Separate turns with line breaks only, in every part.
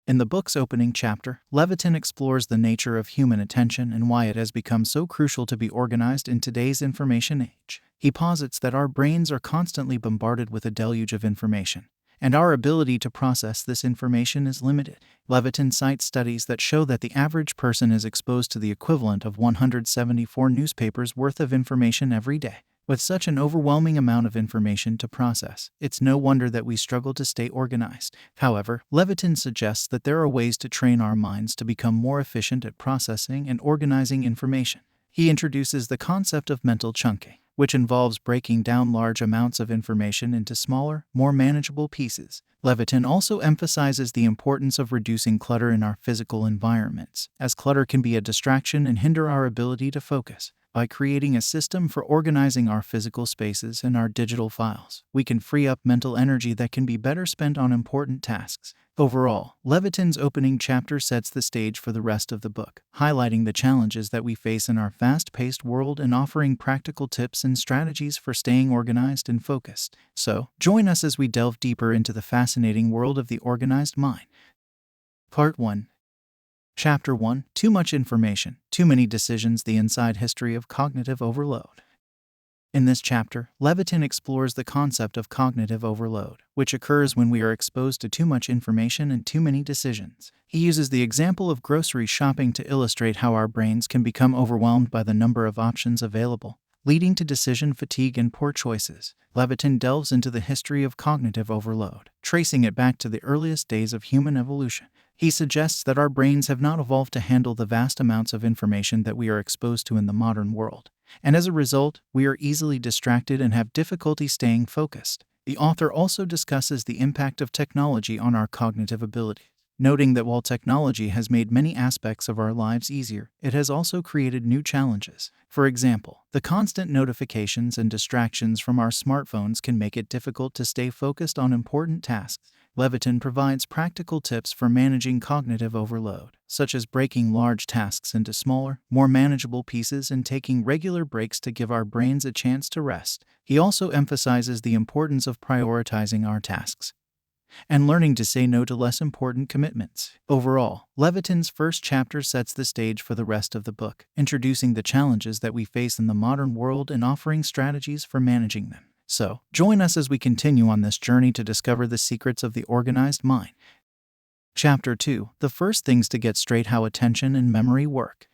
In the book's opening chapter, Levitin explores the nature of human attention and why it has become so crucial to be organized in today's information age. He posits that our brains are constantly bombarded with a deluge of information, and our ability to process this information is limited. Levitin cites studies that show that the average person is exposed to the equivalent of 174 newspapers worth of information every day. With such an overwhelming amount of information to process, it's no wonder that we struggle to stay organized. However, Levitin suggests that there are ways to train our minds to become more efficient at processing and organizing information. He introduces the concept of mental chunking, which involves breaking down large amounts of information into smaller, more manageable pieces. Levitin also emphasizes the importance of reducing clutter in our physical environments, as clutter can be a distraction and hinder our ability to focus. By creating a system for organizing our physical spaces and our digital files, we can free up mental energy that can be better spent on important tasks. Overall, Levitin's opening chapter sets the stage for the rest of the book, highlighting the challenges that we face in our fast-paced world and offering practical tips and strategies for staying organized and focused. So, join us as we delve deeper into the fascinating world of the organized mind. Part 1. Chapter 1. Too much information, too many decisions, the inside history of cognitive overload. In this chapter, Levitin explores the concept of cognitive overload, which occurs when we are exposed to too much information and too many decisions. He uses the example of grocery shopping to illustrate how our brains can become overwhelmed by the number of options available, leading to decision fatigue and poor choices. Levitin delves into the history of cognitive overload, tracing it back to the earliest days of human evolution. He suggests that our brains have not evolved to handle the vast amounts of information that we are exposed to in the modern world, and as a result, we are easily distracted and have difficulty staying focused. The author also discusses the impact of technology on our cognitive abilities, noting that while technology has made many aspects of our lives easier, it has also created new challenges. For example, the constant notifications and distractions from our smartphones can make it difficult to stay focused on important tasks. Levitin provides practical tips for managing cognitive overload, such as breaking large tasks into smaller, more manageable pieces and taking regular breaks to give our brains a chance to rest. He also emphasizes the importance of prioritizing our tasks and learning to say no to less important commitments. Overall, Levitin's first chapter sets the stage for the rest of the book, introducing the challenges that we face in the modern world and offering strategies for managing them. So, join us as we continue on this journey to discover the secrets of the organized mind. Chapter 2. The first things to get straight: how attention and memory work.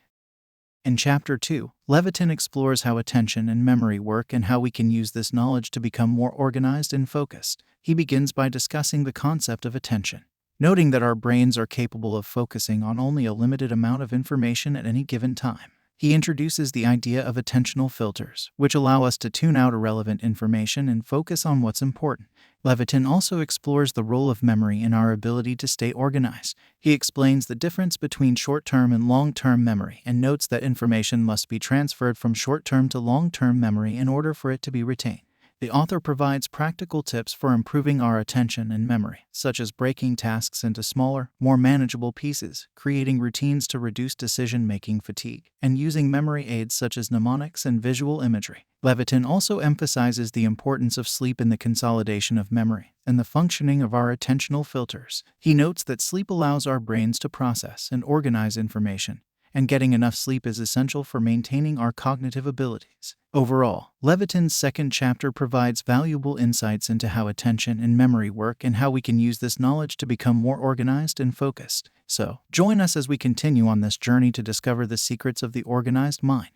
In Chapter 2, Levitin explores how attention and memory work and how we can use this knowledge to become more organized and focused. He begins by discussing the concept of attention, noting that our brains are capable of focusing on only a limited amount of information at any given time. He introduces the idea of attentional filters, which allow us to tune out irrelevant information and focus on what's important. Levitin also explores the role of memory in our ability to stay organized. He explains the difference between short-term and long-term memory and notes that information must be transferred from short-term to long-term memory in order for it to be retained. The author provides practical tips for improving our attention and memory, such as breaking tasks into smaller, more manageable pieces, creating routines to reduce decision-making fatigue, and using memory aids such as mnemonics and visual imagery. Levitin also emphasizes the importance of sleep in the consolidation of memory and the functioning of our attentional filters. He notes that sleep allows our brains to process and organize information, and getting enough sleep is essential for maintaining our cognitive abilities. Overall, Levitin's second chapter provides valuable insights into how attention and memory work and how we can use this knowledge to become more organized and focused. So, join us as we continue on this journey to discover the secrets of the organized mind.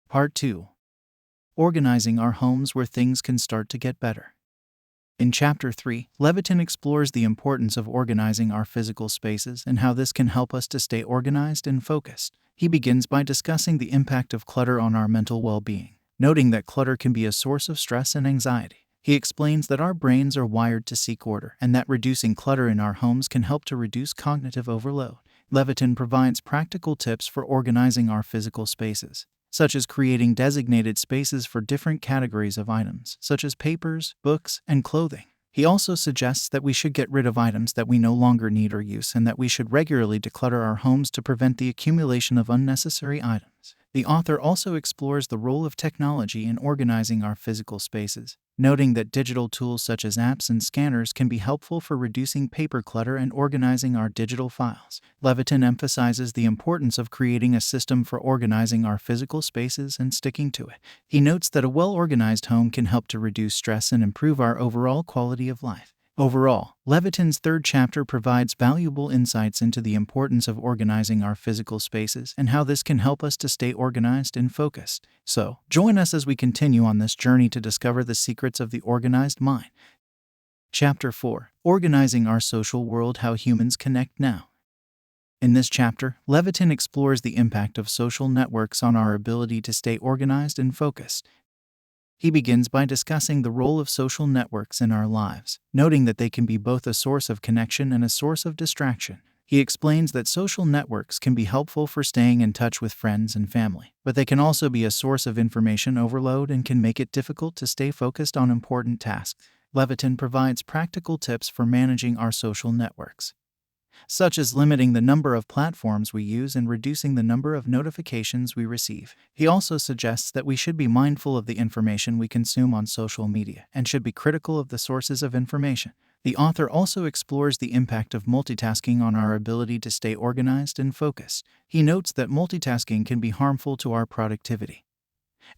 Part 2. Organizing our homes where things can start to get better. In Chapter 3, Levitin explores the importance of organizing our physical spaces and how this can help us to stay organized and focused. He begins by discussing the impact of clutter on our mental well-being, noting that clutter can be a source of stress and anxiety. He explains that our brains are wired to seek order and that reducing clutter in our homes can help to reduce cognitive overload. Levitin provides practical tips for organizing our physical spaces, such as creating designated spaces for different categories of items, such as papers, books, and clothing. He also suggests that we should get rid of items that we no longer need or use and that we should regularly declutter our homes to prevent the accumulation of unnecessary items. The author also explores the role of technology in organizing our physical spaces, noting that digital tools such as apps and scanners can be helpful for reducing paper clutter and organizing our digital files. Levitin emphasizes the importance of creating a system for organizing our physical spaces and sticking to it. He notes that a well-organized home can help to reduce stress and improve our overall quality of life. Overall, Levitin's third chapter provides valuable insights into the importance of organizing our physical spaces and how this can help us to stay organized and focused. So, join us as we continue on this journey to discover the secrets of the organized mind. Chapter 4: Organizing Our Social World: How Humans Connect Now. In this chapter, Levitin explores the impact of social networks on our ability to stay organized and focused. He begins by discussing the role of social networks in our lives, noting that they can be both a source of connection and a source of distraction. He explains that social networks can be helpful for staying in touch with friends and family, but they can also be a source of information overload and can make it difficult to stay focused on important tasks. Levitin provides practical tips for managing our social networks, such as limiting the number of platforms we use and reducing the number of notifications we receive. He also suggests that we should be mindful of the information we consume on social media and should be critical of the sources of information. The author also explores the impact of multitasking on our ability to stay organized and focused. He notes that multitasking can be harmful to our productivity,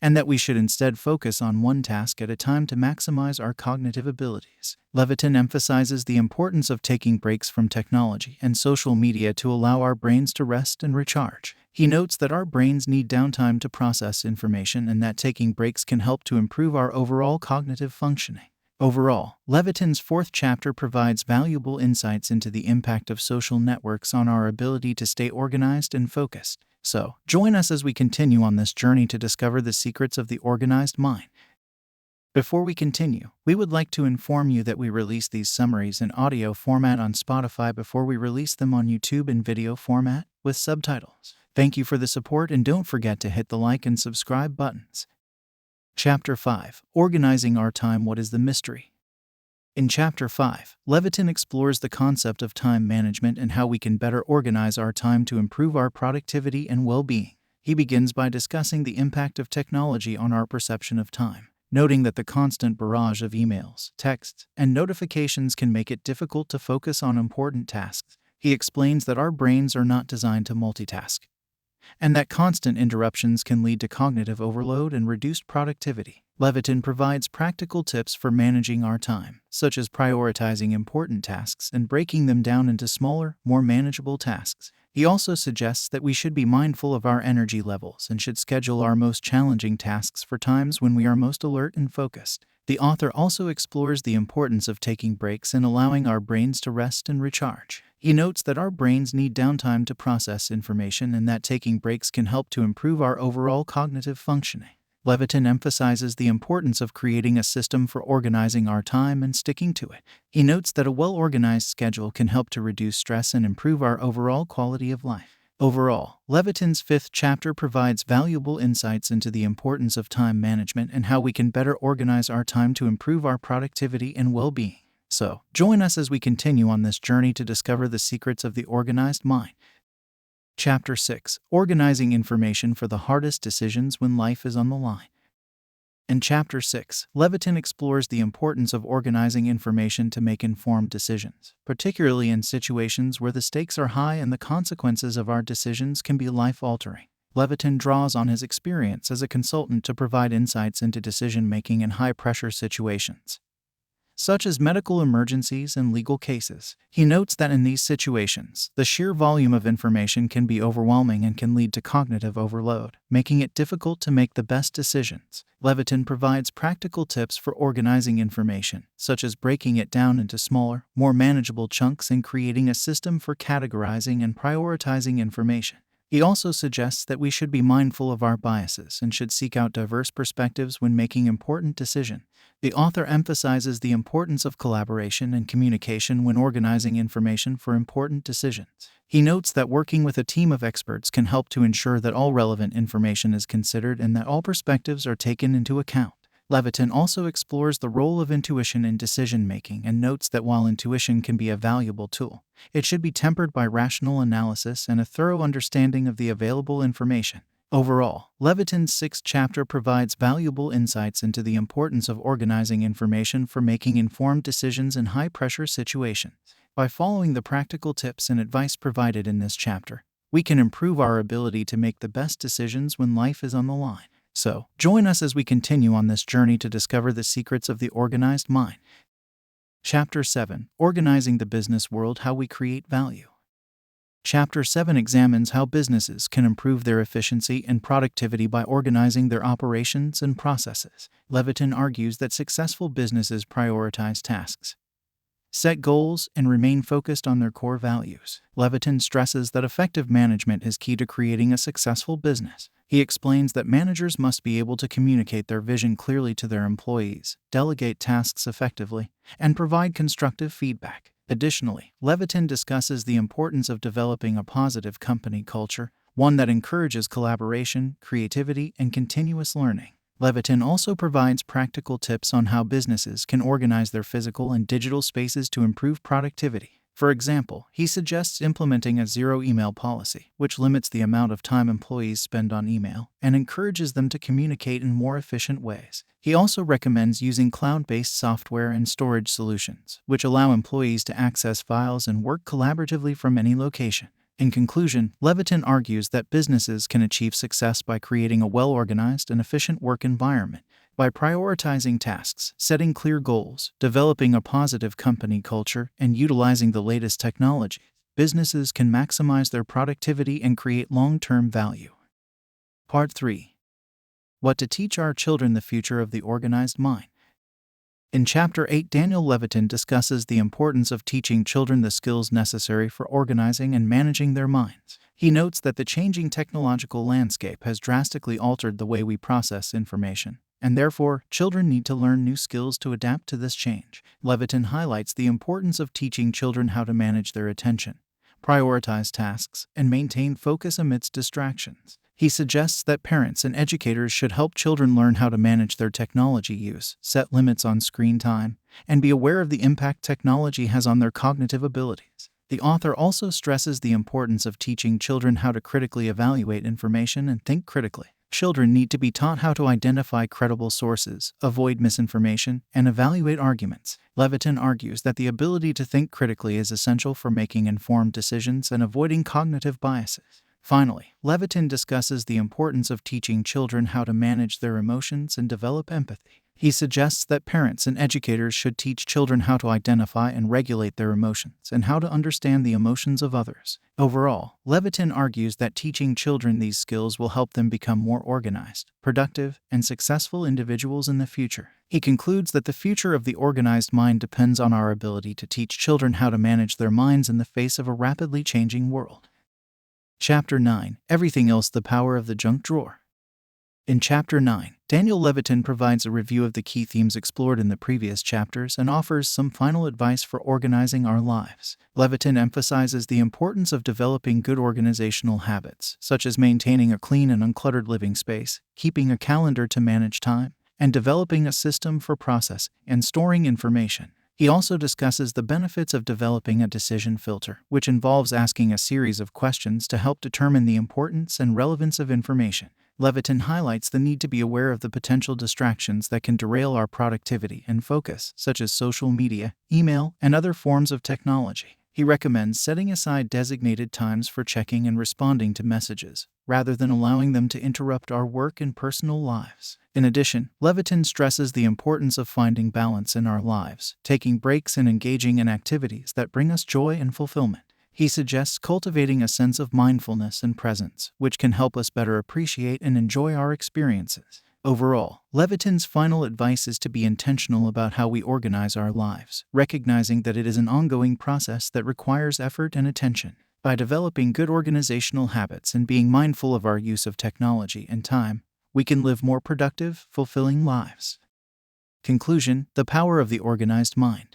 and that we should instead focus on one task at a time to maximize our cognitive abilities. Levitin emphasizes the importance of taking breaks from technology and social media to allow our brains to rest and recharge. He notes that our brains need downtime to process information and that taking breaks can help to improve our overall cognitive functioning. Overall, Levitin's fourth chapter provides valuable insights into the impact of social networks on our ability to stay organized and focused. So, join us as we continue on this journey to discover the secrets of the organized mind. Before we continue, we would like to inform you that we release these summaries in audio format on Spotify before we release them on YouTube in video format with subtitles. Thank you for the support, and don't forget to hit the like and subscribe buttons. Chapter 5: Organizing Our Time: What is the Mystery? In Chapter 5, Levitin explores the concept of time management and how we can better organize our time to improve our productivity and well-being. He begins by discussing the impact of technology on our perception of time, noting that the constant barrage of emails, texts, and notifications can make it difficult to focus on important tasks. He explains that our brains are not designed to multitask, and that constant interruptions can lead to cognitive overload and reduced productivity. Levitin provides practical tips for managing our time, such as prioritizing important tasks and breaking them down into smaller, more manageable tasks. He also suggests that we should be mindful of our energy levels and should schedule our most challenging tasks for times when we are most alert and focused. The author also explores the importance of taking breaks and allowing our brains to rest and recharge. He notes that our brains need downtime to process information and that taking breaks can help to improve our overall cognitive functioning. Levitin emphasizes the importance of creating a system for organizing our time and sticking to it. He notes that a well-organized schedule can help to reduce stress and improve our overall quality of life. Overall, Levitin's fifth chapter provides valuable insights into the importance of time management and how we can better organize our time to improve our productivity and well-being. So, join us as we continue on this journey to discover the secrets of the organized mind. Chapter 6: Organizing Information for the Hardest Decisions When Life is on the Line. In Chapter 6, Levitin explores the importance of organizing information to make informed decisions, particularly in situations where the stakes are high and the consequences of our decisions can be life-altering. Levitin draws on his experience as a consultant to provide insights into decision-making in high-pressure situations, such as medical emergencies and legal cases. He notes that in these situations, the sheer volume of information can be overwhelming and can lead to cognitive overload, making it difficult to make the best decisions. Levitin provides practical tips for organizing information, such as breaking it down into smaller, more manageable chunks and creating a system for categorizing and prioritizing information. He also suggests that we should be mindful of our biases and should seek out diverse perspectives when making important decisions. The author emphasizes the importance of collaboration and communication when organizing information for important decisions. He notes that working with a team of experts can help to ensure that all relevant information is considered and that all perspectives are taken into account. Levitin also explores the role of intuition in decision-making and notes that while intuition can be a valuable tool, it should be tempered by rational analysis and a thorough understanding of the available information. Overall, Levitin's sixth chapter provides valuable insights into the importance of organizing information for making informed decisions in high-pressure situations. By following the practical tips and advice provided in this chapter, we can improve our ability to make the best decisions when life is on the line. So, join us as we continue on this journey to discover the secrets of the organized mind. Chapter 7: Organizing the Business World: How We Create Value. Chapter 7 examines how businesses can improve their efficiency and productivity by organizing their operations and processes. Levitin argues that successful businesses prioritize tasks, set goals, and remain focused on their core values. Levitin stresses that effective management is key to creating a successful business. He explains that managers must be able to communicate their vision clearly to their employees, delegate tasks effectively, and provide constructive feedback. Additionally, Levitin discusses the importance of developing a positive company culture, one that encourages collaboration, creativity, and continuous learning. Levitin also provides practical tips on how businesses can organize their physical and digital spaces to improve productivity. For example, he suggests implementing a zero-email policy, which limits the amount of time employees spend on email and encourages them to communicate in more efficient ways. He also recommends using cloud-based software and storage solutions, which allow employees to access files and work collaboratively from any location. In conclusion, Levitin argues that businesses can achieve success by creating a well-organized and efficient work environment. By prioritizing tasks, setting clear goals, developing a positive company culture, and utilizing the latest technology, businesses can maximize their productivity and create long-term value. Part 3: What to teach our children: the future of the organized mind. In Chapter 8, Daniel Levitin discusses the importance of teaching children the skills necessary for organizing and managing their minds. He notes that the changing technological landscape has drastically altered the way we process information, and therefore, children need to learn new skills to adapt to this change. Levitin highlights the importance of teaching children how to manage their attention, prioritize tasks, and maintain focus amidst distractions. He suggests that parents and educators should help children learn how to manage their technology use, set limits on screen time, and be aware of the impact technology has on their cognitive abilities. The author also stresses the importance of teaching children how to critically evaluate information and think critically. Children need to be taught how to identify credible sources, avoid misinformation, and evaluate arguments. Levitin argues that the ability to think critically is essential for making informed decisions and avoiding cognitive biases. Finally, Levitin discusses the importance of teaching children how to manage their emotions and develop empathy. He suggests that parents and educators should teach children how to identify and regulate their emotions and how to understand the emotions of others. Overall, Levitin argues that teaching children these skills will help them become more organized, productive, and successful individuals in the future. He concludes that the future of the organized mind depends on our ability to teach children how to manage their minds in the face of a rapidly changing world. Chapter 9: Everything Else: The Power of the Junk Drawer. In Chapter 9, Daniel Levitin provides a review of the key themes explored in the previous chapters and offers some final advice for organizing our lives. Levitin emphasizes the importance of developing good organizational habits, such as maintaining a clean and uncluttered living space, keeping a calendar to manage time, and developing a system for processing and storing information. He also discusses the benefits of developing a decision filter, which involves asking a series of questions to help determine the importance and relevance of information. Levitin highlights the need to be aware of the potential distractions that can derail our productivity and focus, such as social media, email, and other forms of technology. He recommends setting aside designated times for checking and responding to messages, rather than allowing them to interrupt our work and personal lives. In addition, Levitin stresses the importance of finding balance in our lives, taking breaks and engaging in activities that bring us joy and fulfillment. He suggests cultivating a sense of mindfulness and presence, which can help us better appreciate and enjoy our experiences. Overall, Levitin's final advice is to be intentional about how we organize our lives, recognizing that it is an ongoing process that requires effort and attention. By developing good organizational habits and being mindful of our use of technology and time, we can live more productive, fulfilling lives. Conclusion: The Power of the Organized Mind.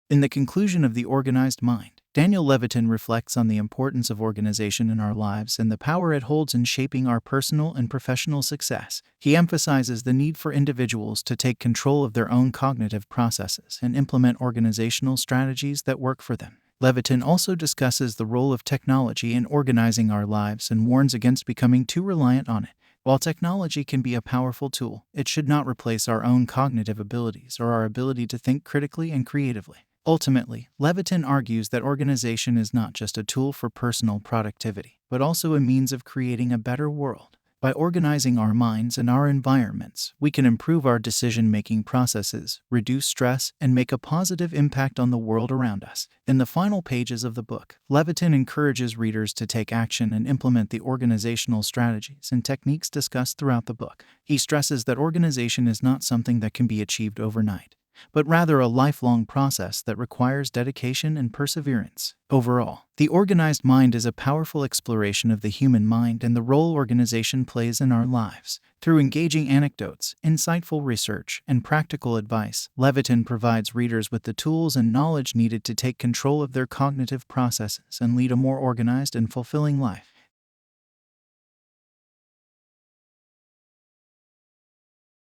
In the conclusion of The Organized Mind, Daniel Levitin reflects on the importance of organization in our lives and the power it holds in shaping our personal and professional success. He emphasizes the need for individuals to take control of their own cognitive processes and implement organizational strategies that work for them. Levitin also discusses the role of technology in organizing our lives and warns against becoming too reliant on it. While technology can be a powerful tool, it should not replace our own cognitive abilities or our ability to think critically and creatively. Ultimately, Levitin argues that organization is not just a tool for personal productivity, but also a means of creating a better world. By organizing our minds and our environments, we can improve our decision-making processes, reduce stress, and make a positive impact on the world around us. In the final pages of the book, Levitin encourages readers to take action and implement the organizational strategies and techniques discussed throughout the book. He stresses that organization is not something that can be achieved overnight, but rather a lifelong process that requires dedication and perseverance. Overall, the organized mind is a powerful exploration of the human mind and the role organization plays in our lives. Through engaging anecdotes, insightful research, and practical advice, Levitin provides readers with the tools and knowledge needed to take control of their cognitive processes and lead a more organized and fulfilling life.